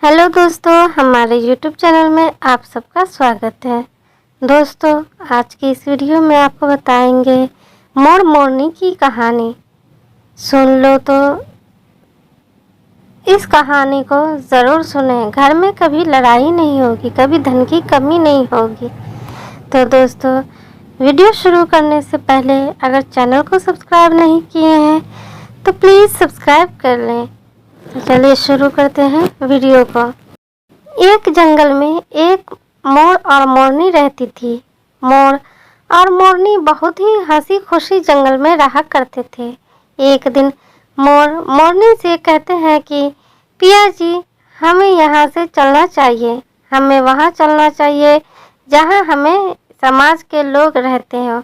Hello दोस्तों, हमारे YouTube channel में आप सबका स्वागत है। दोस्तों, आज की इस वीडियो में आपको बताएंगे मोर मोरनी की कहानी। सुन लो तो इस कहानी को ज़रूर सुनें। घर में कभी लड़ाई नहीं होगी, कभी धन की कमी नहीं होगी। तो दोस्तों, वीडियो शुरू करने से पहले अगर चैनल को सब्सक्राइब नहीं किए हैं तो प्लीज़ सब्सक्राइब कर लें। तो चलिए शुरू करते हैं वीडियो को। एक जंगल में एक मोर और मोरनी रहती थी। मोर और मोरनी बहुत ही हंसी खुशी जंगल में रहा करते थे। एक दिन मोर मोरनी से कहते हैं कि पिया जी, हमें यहाँ से चलना चाहिए। हमें वहाँ चलना चाहिए जहाँ हमें समाज के लोग रहते हो।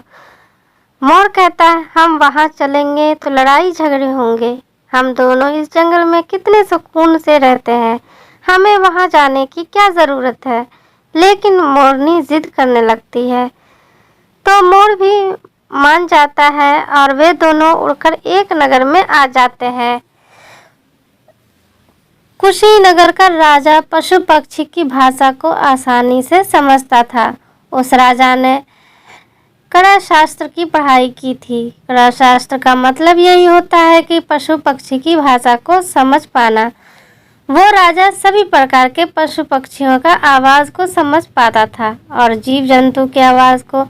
मोर कहता है, हम वहाँ चलेंगे तो लड़ाई झगड़े होंगे। हम दोनों इस जंगल में कितने सुकून से रहते हैं, हमें वहाँ जाने की क्या ज़रूरत है। लेकिन मोरनी जिद करने लगती है तो मोर भी मान जाता है और वे दोनों उड़कर एक नगर में आ जाते हैं। कुशीनगर का राजा पशु पक्षी की भाषा को आसानी से समझता था। उस राजा ने कड़ा शास्त्र की पढ़ाई की थी। कड़ा शास्त्र का मतलब यही होता है कि पशु पक्षी की भाषा को समझ पाना। वो राजा सभी प्रकार के पशु पक्षियों का आवाज़ को समझ पाता था और जीव जंतु की आवाज़ को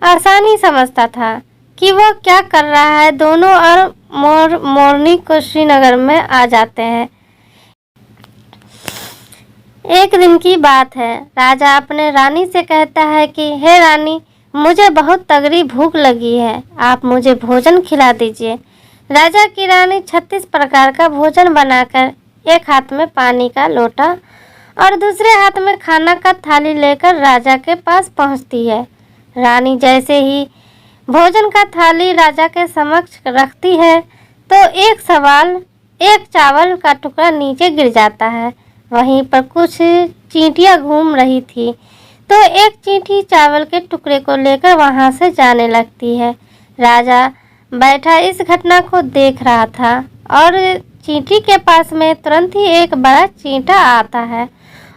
आसानी समझता था कि वह क्या कर रहा है। दोनों और मोर मोरनी कुशीनगर में आ जाते हैं। एक दिन की बात है। राजा अपने रानी से कहता है कि हे रानी, मुझे बहुत तगड़ी भूख लगी है, आप मुझे भोजन खिला दीजिए। राजा की रानी 36 प्रकार का भोजन बनाकर एक हाथ में पानी का लोटा और दूसरे हाथ में खाना का थाली लेकर राजा के पास पहुंचती है। रानी जैसे ही भोजन का थाली राजा के समक्ष रखती है तो एक चावल का टुकड़ा नीचे गिर जाता है। वहीं पर कुछ चींटियां घूम रही थी तो एक चींटी चावल के टुकड़े को लेकर वहां से जाने लगती है। राजा बैठा इस घटना को देख रहा था और चींटी के पास में तुरंत ही एक बड़ा चींटा आता है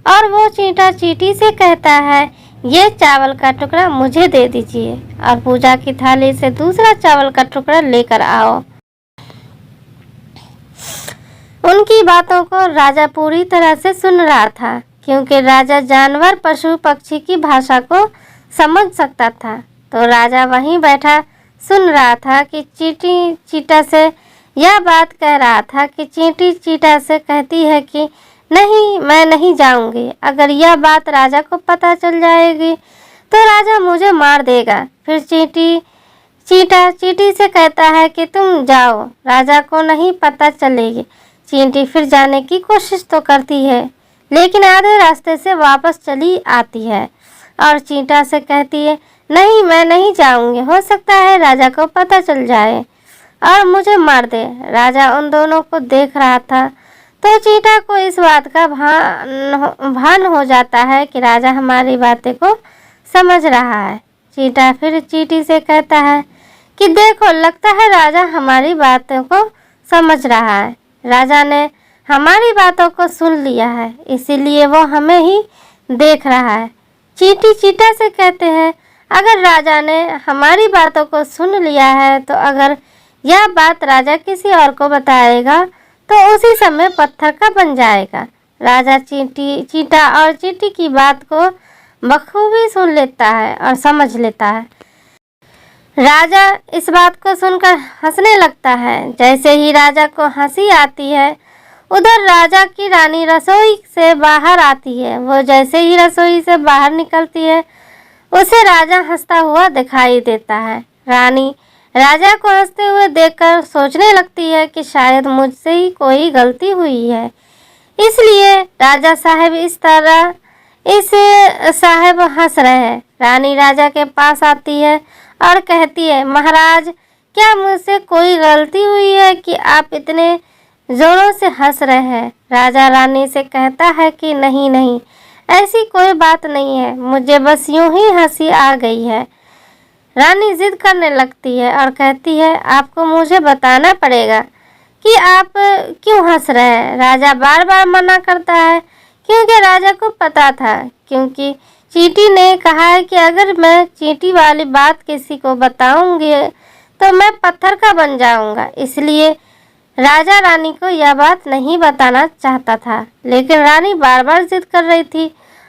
और वो चींटा चींटी से कहता है, ये चावल का टुकड़ा मुझे दे दीजिए और पूजा की थाली से दूसरा चावल का टुकड़ा लेकर आओ। उनकी बातों को राजा पूरी तरह से सुन रहा था, क्योंकि राजा जानवर पशु पक्षी की भाषा को समझ सकता था। तो राजा वहीं बैठा सुन रहा था कि चींटी चींटा से यह बात कह रहा था कि चींटी चींटा से कहती है कि नहीं, मैं नहीं जाऊंगी। अगर यह बात राजा को पता चल जाएगी तो राजा मुझे मार देगा। फिर चींटा चींटी से कहता है कि तुम जाओ, राजा को नहीं पता चलेगी। चींटी फिर जाने की कोशिश तो करती है लेकिन आधे रास्ते से वापस चली आती है और चींटा से कहती है, नहीं, मैं नहीं जाऊंगी। हो सकता है राजा को पता चल जाए और मुझे मार दे। राजा उन दोनों को देख रहा था तो चींटा को इस बात का भान हो जाता है कि राजा हमारी बातें को समझ रहा है। चींटा फिर चींटी से कहता है कि देखो, लगता है राजा हमारी बातों को समझ रहा है। राजा ने हमारी बातों को सुन लिया है, इसीलिए वो हमें ही देख रहा है। चींटी चींटा से कहते हैं, अगर राजा ने हमारी बातों को सुन लिया है तो अगर यह बात राजा किसी और को बताएगा तो उसी समय पत्थर का बन जाएगा। राजा चींटा और चींटी की बात को बखूबी सुन लेता है और समझ लेता है। राजा इस बात को सुनकर हंसने लगता है। जैसे ही राजा को हंसी आती है, उधर राजा की रानी रसोई से बाहर आती है। वो जैसे ही रसोई से बाहर निकलती है, उसे राजा हंसता हुआ दिखाई देता है। रानी राजा को हंसते हुए देखकर सोचने लगती है कि शायद मुझसे ही कोई गलती हुई है, इसलिए राजा साहब हंस रहे हैं। रानी राजा के पास आती है और कहती है, महाराज, क्या मुझसे कोई गलती हुई है कि आप इतने जोरों से हंस रहे हैं? राजा रानी से कहता है कि नहीं, ऐसी कोई बात नहीं है, मुझे बस यूं ही हंसी आ गई है। रानी जिद करने लगती है और कहती है, आपको मुझे बताना पड़ेगा कि आप क्यों हंस रहे हैं। राजा बार बार मना करता है क्योंकि राजा को पता था, क्योंकि चींटी ने कहा है कि अगर मैं चींटी वाली बात किसी को बताऊंगी तो मैं पत्थर का बन जाऊंगा। इसलिए राजा रानी को यह बात नहीं बताना चाहता था, लेकिन रानी बार बार जिद कर रही थी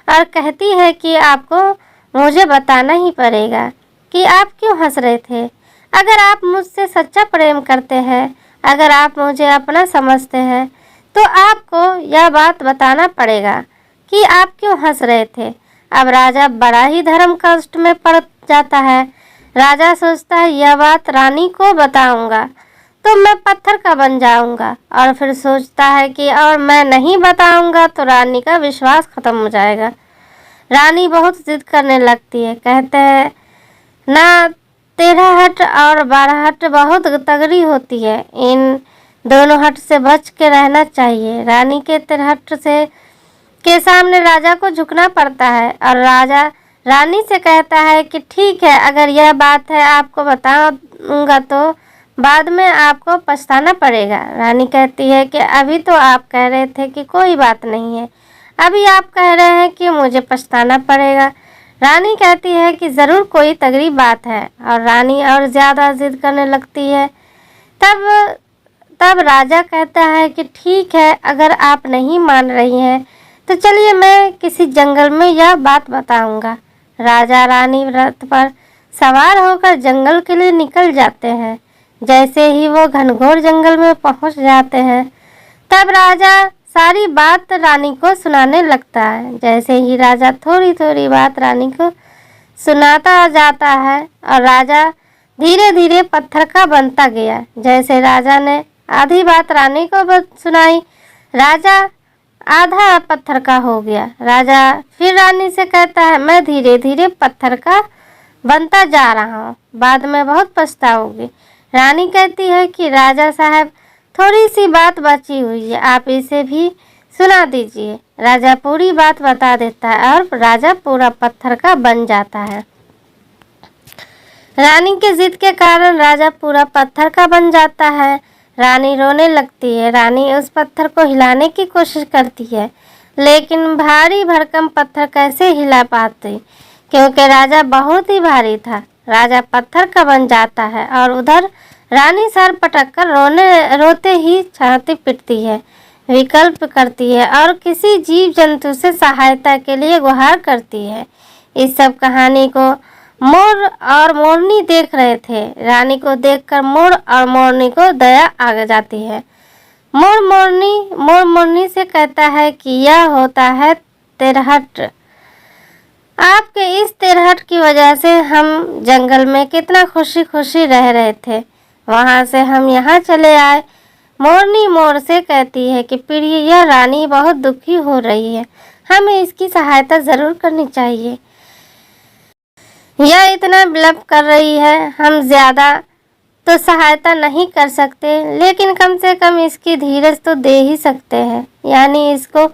और कहती है कि आपको मुझे बताना ही पड़ेगा कि आप क्यों हंस रहे थे। अगर आप मुझसे सच्चा प्रेम करते हैं, अगर आप मुझे अपना समझते हैं, तो आपको यह बात बताना पड़ेगा कि आप क्यों हंस रहे थे। अब राजा बड़ा ही धर्म कष्ट में पड़ जाता है। राजा सोचता है यह बात रानी को बताऊंगा तो मैं पत्थर का बन जाऊंगा, और फिर सोचता है कि और मैं नहीं बताऊंगा तो रानी का विश्वास खत्म हो जाएगा। रानी बहुत जिद करने लगती है, कहते हैं ना 13 हट और 12 हट बहुत तगड़ी होती है, इन दोनों हट से बच के रहना चाहिए। रानी के 13 हट से के सामने राजा को झुकना पड़ता है और राजा रानी से कहता है कि ठीक है, अगर यह बात है आपको बताऊंगा तो बाद में आपको पछताना पड़ेगा। रानी कहती है कि अभी तो आप कह रहे थे कि कोई बात नहीं है, अभी आप कह रहे हैं कि मुझे पछताना पड़ेगा। रानी कहती है कि ज़रूर कोई तगड़ी बात है, और रानी और ज़्यादा जिद करने लगती है। तब राजा कहता है कि ठीक है, अगर आप नहीं मान रही हैं तो चलिए मैं किसी जंगल में यह बात बताऊंगा। राजा रानी रथ पर सवार होकर जंगल के लिए निकल जाते हैं। जैसे ही वो घनघोर जंगल में पहुंच जाते हैं, तब राजा सारी बात रानी को सुनाने लगता है। जैसे ही राजा थोड़ी थोड़ी बात रानी को सुनाता जाता है और राजा धीरे धीरे पत्थर का बनता गया। जैसे राजा ने आधी बात रानी को सुनाई, राजा आधा पत्थर का हो गया। राजा फिर रानी से कहता है मैं धीरे धीरे पत्थर का बनता जा रहा हूँ, बाद में बहुत पछताओगी। रानी कहती है कि राजा साहब थोड़ी सी बात बची हुई है, आप इसे भी सुना दीजिए। राजा पूरी बात बता देता है और राजा पूरा पत्थर का बन जाता है। रानी के जिद के कारण राजा पूरा पत्थर का बन जाता है। रानी रोने लगती है। रानी उस पत्थर को हिलाने की कोशिश करती है, लेकिन भारी भरकम पत्थर कैसे हिला पाती, क्योंकि राजा बहुत ही भारी था। राजा पत्थर का बन जाता है और उधर रानी सर पटक कर रोते ही छाती पीटती है, विकल्प करती है और किसी जीव जंतु से सहायता के लिए गुहार करती है। इस सब कहानी को मोर और मोरनी देख रहे थे। रानी को देखकर मोर और मोरनी को दया आ जाती है। मोर मोरनी से कहता है कि यह होता है तिरहट। आपके इस तिरहट की वजह से हम जंगल में कितना खुशी खुशी रह रहे थे, वहाँ से हम यहाँ चले आए। मोरनी मोर से कहती है कि प्रिय, यह रानी बहुत दुखी हो रही है, हमें इसकी सहायता ज़रूर करनी चाहिए। यह इतना विलप कर रही है, हम ज़्यादा तो सहायता नहीं कर सकते, लेकिन कम से कम इसकी धीरज तो दे ही सकते हैं, यानी इसको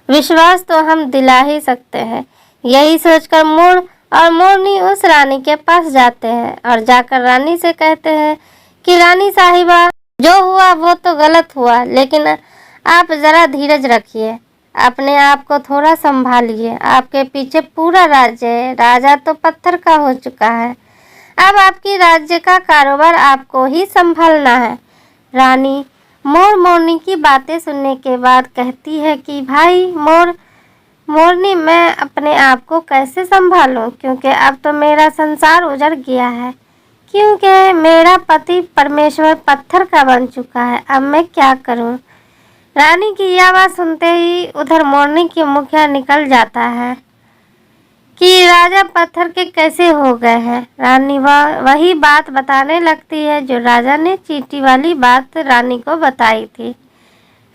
विश्वास तो हम दिला ही सकते हैं। यही सोचकर मोर और मोरनी उस रानी के पास जाते हैं और जाकर रानी से कहते हैं कि रानी साहिबा, जो हुआ वो तो गलत हुआ, लेकिन आप ज़रा धीरज रखिए, अपने आप को थोड़ा संभालिए। आपके पीछे पूरा राज्य है, राजा तो पत्थर का हो चुका है, अब आपकी राज्य का कारोबार आपको ही संभालना है। रानी मोर मोरनी की बातें सुनने के बाद कहती है कि भाई मोरनी, मैं अपने आप को कैसे संभालूं, क्योंकि अब तो मेरा संसार उजड़ गया है, क्योंकि मेरा पति परमेश्वर पत्थर का बन चुका है, अब मैं क्या करूं। रानी की यह बात सुनते ही उधर मोरनी की मुखिया निकल जाता है कि राजा पत्थर के कैसे हो गए हैं। रानी वही बात बताने लगती है जो राजा ने चींटी वाली बात रानी को बताई थी।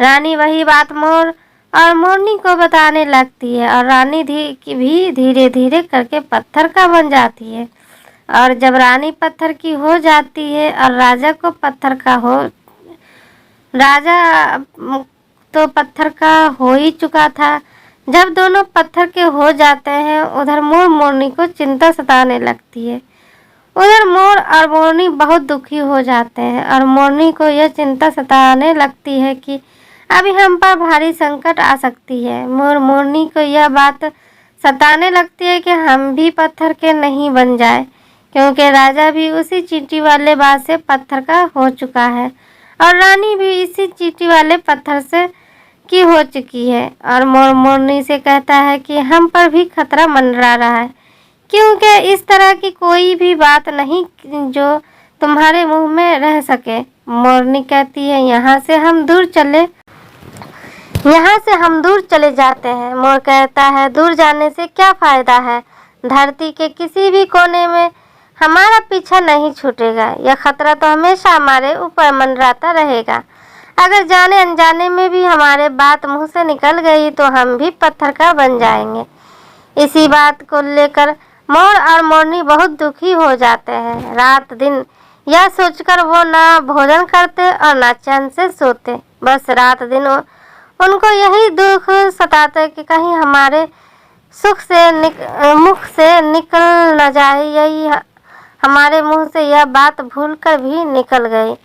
रानी वही बात मोर और मोरनी को बताने लगती है और रानी भी धीरे धीरे करके पत्थर का बन जाती है। और जब रानी पत्थर की हो जाती है और राजा तो पत्थर का हो ही चुका था। जब दोनों पत्थर के हो जाते हैं, उधर मोर मोरनी को चिंता सताने लगती है। उधर मोर और मोरनी बहुत दुखी हो जाते हैं और मोरनी को यह चिंता सताने लगती है कि अभी हम पर भारी संकट आ सकती है। मोर मोरनी को यह बात सताने लगती है कि हम भी पत्थर के नहीं बन जाए, क्योंकि राजा भी उसी चींटी वाले बात से पत्थर का हो चुका है और रानी भी इसी चींटी वाले पत्थर से की हो चुकी है। और मोर मोरनी से कहता है कि हम पर भी खतरा मंडरा रहा है, क्योंकि इस तरह की कोई भी बात नहीं जो तुम्हारे मुंह में रह सके। मोरनी कहती है, यहाँ से हम दूर चले जाते हैं। मोर कहता है, दूर जाने से क्या फायदा है, धरती के किसी भी कोने में हमारा पीछा नहीं छूटेगा। यह खतरा तो हमेशा हमारे ऊपर मंडराता रहेगा। अगर जाने अनजाने में भी हमारे बात मुंह से निकल गई तो हम भी पत्थर का बन जाएंगे। इसी बात को लेकर मोर और मोरनी बहुत दुखी हो जाते हैं। रात दिन यह सोचकर वो ना भोजन करते और ना चैन से सोते। बस रात दिन उनको यही दुख सताते कि कहीं हमारे मुख से निकल न जाए, यही हमारे मुंह से यह बात भूलकर भी निकल गई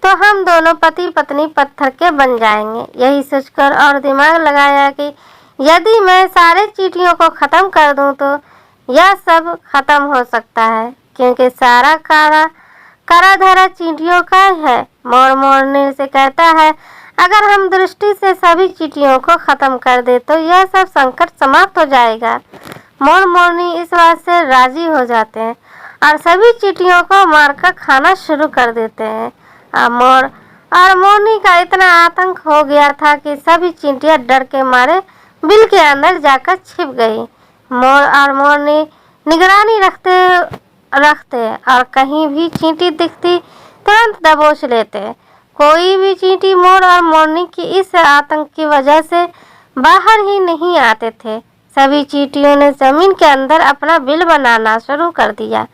तो हम दोनों पति पत्नी पत्थर के बन जाएंगे। यही सोचकर और दिमाग लगाया कि यदि मैं सारे चींटियों को ख़त्म कर दूं तो यह सब खत्म हो सकता है, क्योंकि सारा करा धरा चींटियों का है। मोर मोरनी से कहता है, अगर हम दृष्टि से सभी चींटियों को खत्म कर दे तो यह सब संकट समाप्त हो जाएगा। मोर मोरनी इस बात से राजी हो जाते हैं और सभी चींटियों को मारकर खाना शुरू कर देते हैं। मोर और मोरनी का इतना आतंक हो गया था कि सभी चींटियां डर के मारे बिल के अंदर जाकर छिप गई। मोर और मोरनी निगरानी रखते और कहीं भी चींटी दिखती तुरंत दबोच लेते। कोई भी चींटी मोर और मोरनी की इस आतंक की वजह से बाहर ही नहीं आते थे। सभी चींटियों ने जमीन के अंदर अपना बिल बनाना शुरू कर दिया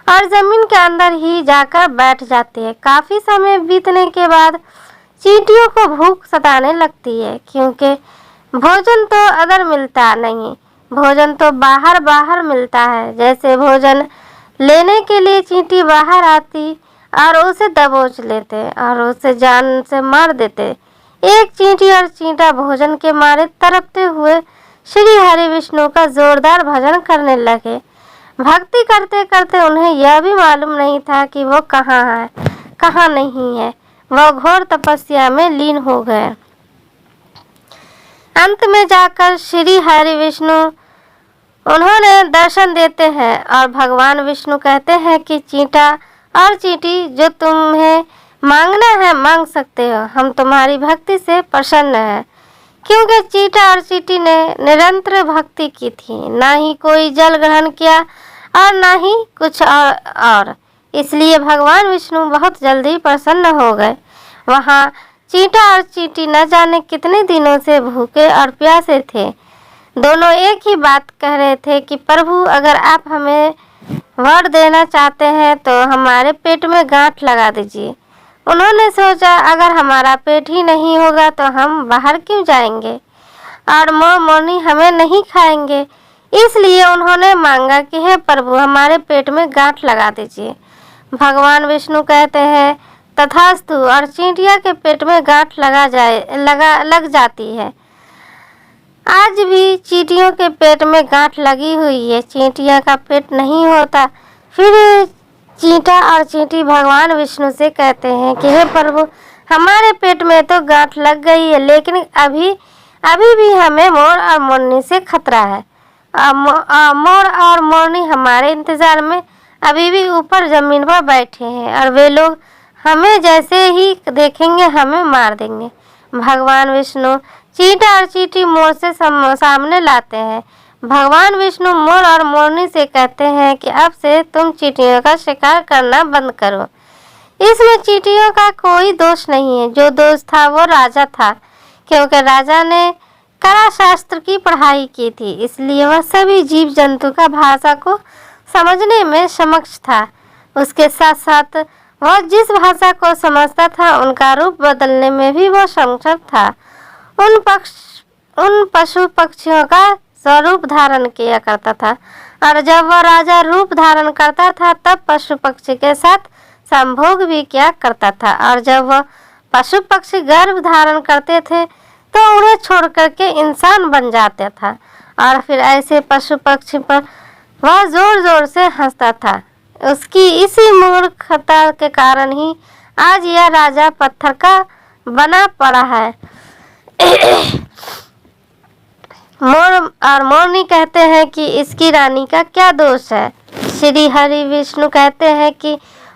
और जमीन के अंदर ही जाकर बैठ जाती है। काफी समय बीतने के बाद चींटियों को भूख सताने लगती है, क्योंकि भोजन तो अंदर मिलता नहीं, भोजन तो बाहर मिलता है। जैसे भोजन लेने के लिए चींटी बाहर आती और उसे दबोच लेते और उसे जान से मार देते। एक चींटी और चींटा भोजन के मारे तड़पते हुए श्री हरि विष्णु का जोरदार भजन करने लगे। भक्ति करते करते उन्हें यह भी मालूम नहीं था कि वो कहाँ है कहाँ नहीं है। वह घोर तपस्या में लीन हो गए। अंत में जाकर श्री हरि विष्णु उन्होंने दर्शन देते हैं और भगवान विष्णु कहते हैं कि चींटा और चींटी, जो तुम्हें मांगना है मांग सकते हो, हम तुम्हारी भक्ति से प्रसन्न हैं। क्योंकि चींटा और चींटी ने निरंतर भक्ति की थी, ना ही कोई जल ग्रहण किया और ना ही कुछ और। इसलिए भगवान विष्णु बहुत जल्दी प्रसन्न हो गए। वहाँ चींटा और चींटी न जाने कितने दिनों से भूखे और प्यासे थे। दोनों एक ही बात कह रहे थे कि प्रभु, अगर आप हमें वर देना चाहते हैं तो हमारे पेट में गांठ लगा दीजिए। उन्होंने सोचा, अगर हमारा पेट ही नहीं होगा तो हम बाहर क्यों जाएंगे और मोर मोरनी हमें नहीं खाएंगे। इसलिए उन्होंने मांगा कि हे प्रभु, हमारे पेट में गांठ लगा दीजिए। भगवान विष्णु कहते हैं, तथास्तु, और चींटिया के पेट में गांठ लग जाती है। आज भी चींटियों के पेट में गांठ लगी हुई है, चींटिया का पेट नहीं होता। फिर चींटा और चींटी भगवान विष्णु से कहते हैं कि हे प्रभु, हमारे पेट में तो गांठ लग गई है, लेकिन अभी भी हमें मोर और मोरनी से खतरा है। मोर और मोरनी हमारे इंतजार में अभी भी ऊपर जमीन पर बैठे हैं और वे लोग हमें जैसे ही देखेंगे हमें मार देंगे। भगवान विष्णु चींटा और चींटी मोर से सामने लाते हैं। भगवान विष्णु मोर और मोरनी से कहते हैं कि अब से तुम चींटियों का शिकार करना बंद करो। इसमें चींटियों का कोई दोष नहीं है, जो दोष था वो राजा था, क्योंकि राजा ने कला शास्त्र की पढ़ाई की थी, इसलिए वह सभी जीव जंतु का भाषा को समझने में सक्षम था। उसके साथ साथ वह जिस भाषा को समझता था उनका रूप बदलने में भी वह सक्षम था। उन पशु पक्षियों का स्वरूप धारण किया करता था और जब वह राजा रूप धारण करता था तब पशु पक्षी के साथ संभोग भी किया करता था। और जब वह पशु पक्षी गर्भ धारण करते थे तो उन्हें छोड़ करके इंसान बन जाता था और फिर ऐसे पशु पक्षी पर वह जोर जोर से हंसता था। उसकी इसी मूर्खता के कारण ही आज यह राजा पत्थर का बना पड़ा है। मोर और मोरनी कहते हैं कि इसकी रानी का क्या दोष है। श्री हरि विष्णु कहते हैं कि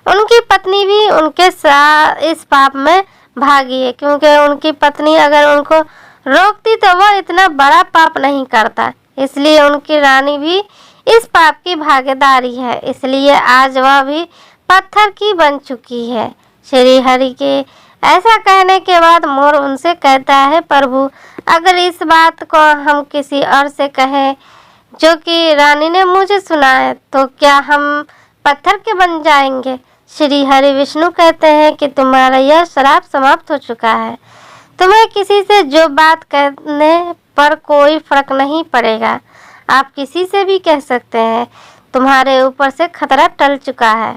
उनकी पत्नी भी उनके साथ इस पाप में भागी है, क्योंकि उनकी पत्नी अगर उनको रोकती तो वह इतना बड़ा पाप नहीं करता, इसलिए उनकी रानी भी इस पाप की भागीदारी है, इसलिए आज वह भी पत्थर की बन चुकी है। श्री हरि के ऐसा कहने के बाद मोर उनसे कहता है, प्रभु अगर इस बात को हम किसी और से कहें जो कि रानी ने मुझे सुना है तो क्या हम पत्थर के बन जाएंगे। श्री हरि विष्णु कहते हैं कि तुम्हारा यह श्राप समाप्त हो चुका है, तुम्हें किसी से जो बात कहने पर कोई फर्क नहीं पड़ेगा, आप किसी से भी कह सकते हैं, तुम्हारे ऊपर से खतरा टल चुका है।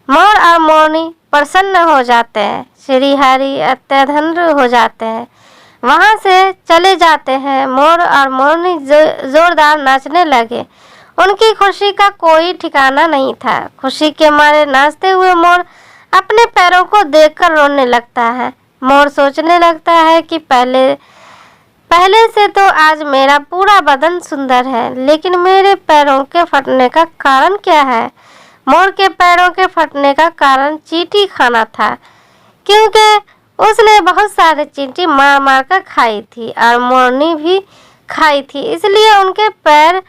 मोर और मोरनी प्रसन्न हो जाते हैं, श्री हरि अत्यधन्य हो जाते हैं, वहाँ से चले जाते हैं। मोर और मोरनी जोरदार नाचने लगे, उनकी खुशी का कोई ठिकाना नहीं था। खुशी के मारे नाचते हुए मोर अपने पैरों को देखकर रोने लगता है। मोर सोचने लगता है कि पहले से तो आज मेरा पूरा बदन सुंदर है, लेकिन मेरे पैरों के फटने का कारण क्या है। मोर के पैरों के फटने का कारण चींटी खाना था, क्योंकि उसने बहुत सारे चींटी मार मार कर खाई थी और मोरनी भी खाई थी, इसलिए उनके पैर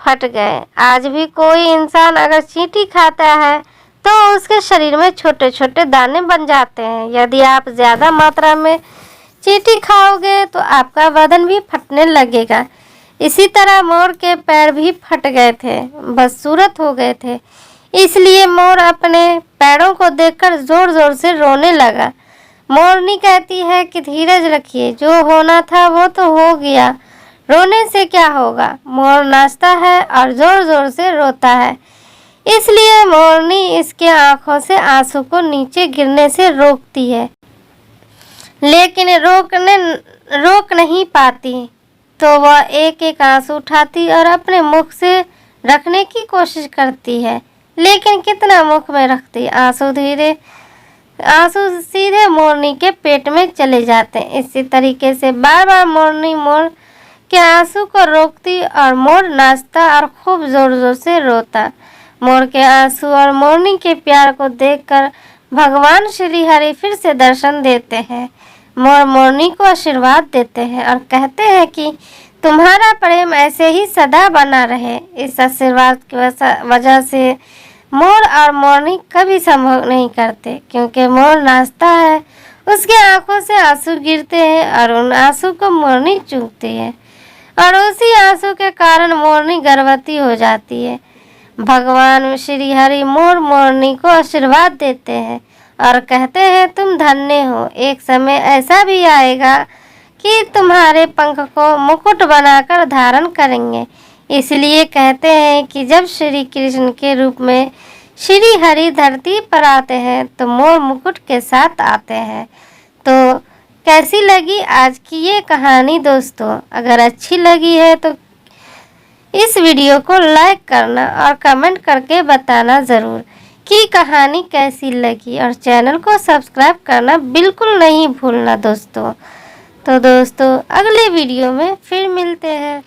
फट गए। आज भी कोई इंसान अगर चींटी खाता है तो उसके शरीर में छोटे छोटे दाने बन जाते हैं। यदि आप ज़्यादा मात्रा में चींटी खाओगे तो आपका बदन भी फटने लगेगा। इसी तरह मोर के पैर भी फट गए थे, बदसूरत हो गए थे, इसलिए मोर अपने पैरों को देखकर जोर जोर से रोने लगा। मोरनी कहती है कि धीरज रखिए, जो होना था वो तो हो गया, रोने से क्या होगा। मोर नाचता है और जोर जोर से रोता है, इसलिए मोरनी इसके आंखों से आंसू को नीचे गिरने से रोकती है, लेकिन रोक नहीं पाती, तो वह एक एक आंसू उठाती और अपने मुख से रखने की कोशिश करती है, लेकिन कितना मुख में रखती, आंसू सीधे मोरनी के पेट में चले जाते हैं। इसी तरीके से बार बार मोरनी मोर के आंसू को रोकती और मोर नाचता और खूब जोर जोर से रोता। मोर के आंसू और मोरनी के प्यार को देखकर भगवान श्री हरि फिर से दर्शन देते हैं। मोर मोरनी को आशीर्वाद देते हैं और कहते हैं कि तुम्हारा प्रेम ऐसे ही सदा बना रहे। इस आशीर्वाद की वजह से मोर और मोरनी कभी संभोग नहीं करते, क्योंकि मोर नाचता है, उसके आंखों से आंसू गिरते हैं और उन आंसू को मोरनी चूमती है और उसी आंसू के कारण मोरनी गर्भवती हो जाती है। भगवान श्री हरि मोर मोरनी को आशीर्वाद देते हैं और कहते हैं तुम धन्य हो, एक समय ऐसा भी आएगा कि तुम्हारे पंख को मुकुट बनाकर धारण करेंगे। इसलिए कहते हैं कि जब श्री कृष्ण के रूप में श्री हरि धरती पर आते हैं तो मोर मुकुट के साथ आते हैं। तो कैसी लगी आज की ये कहानी दोस्तों? अगर अच्छी लगी है तो इस वीडियो को लाइक करना और कमेंट करके बताना ज़रूर कि कहानी कैसी लगी, और चैनल को सब्सक्राइब करना बिल्कुल नहीं भूलना दोस्तों। तो दोस्तों अगले वीडियो में फिर मिलते हैं।